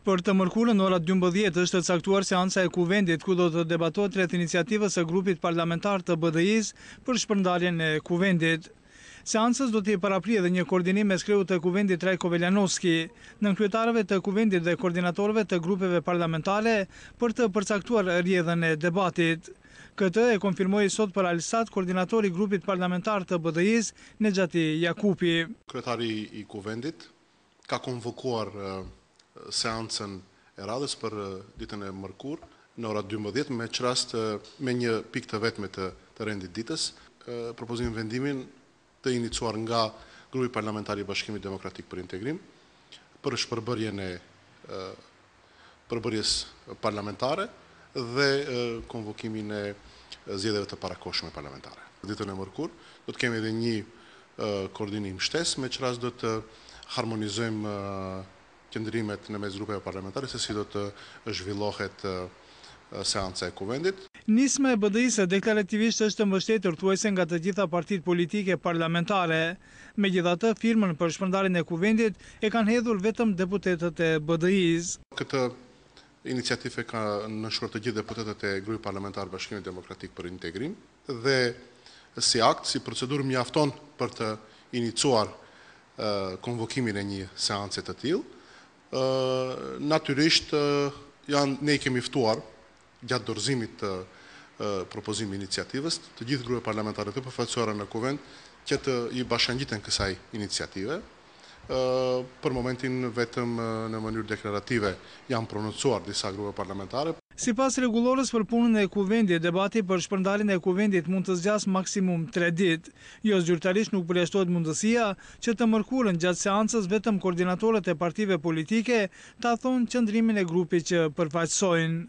Për të mërkurën ora 12 është caktuar seanca e Kuvendit ku do të debatohet rreth iniciativës së grupit parlamentar të BDI-s për shpërndarjen e Kuvendit. Seancës do t'i paraprije dhe një koordinim mes kreut të Kuvendit Trajko Veljanovski, nënkryetarëve të Kuvendit dhe koordinatorëve të grupeve parlamentare për të përcaktuar rrjedhën e debatit. Këtë e konfirmoi sot për Alsat koordinatori i grupit parlamentar të BDI-s Nexhati Jakupi. Kryetari i Kuvendit ka konvokuar seancën e radhës për ditën e mërkurë në ora 12 me çrast me një pikë të vetme të rendit ditës, propozimin vendimin të iniciuar nga grupi parlamentar i Bashkimit Demokratik për Integrim për shpërbërjen e përbërjes parlamentare dhe konvokimin e zgjedhjeve të parakohshme parlamentare. Ditën e mërkurë do të kemi edhe një koordinim shtesë me çrast do të harmonizojmë qëndrimet në mes grupeve parlamentare se si do të zhvillohet seanca e Kuvendit. Nisma e BDI-s deklarativisht është mbështetur thuajse nga të gjitha partitë politike parlamentare. Megjithatë, firmën për shpërndarjen e Kuvendit e kanë hedhur vetëm deputetët e BDI-s. Këtë iniciativë ka nënshkruar të gjithë deputetët e grupit parlamentar Bashkimit Demokratik për Integrim dhe si akt, si procedurë mjafton për të iniciuar konvokimin e një seance të tillë. Natyrisht ne i kemi ftuar gjatë dorëzimit të propozimit iniciativës të gjithë grupet parlamentare të përfaqësuara në Kuvend që të i bashkangjiten kësaj iniciative. Për momentin vetëm në mënyrë deklarative janë prononcuar disa grupe parlamentare. Sipas rregullorës për punën e Kuvendit, debati për shpërndarjen e Kuvendit mund të zgjasë maksimum 3 ditë. Jo zyrtarisht nuk përjashtohet mundësia që të mërkurën gjatë seancës vetëm koordinatorët e partive politike ta thonë qëndrimin e grupit që përfaqësojnë.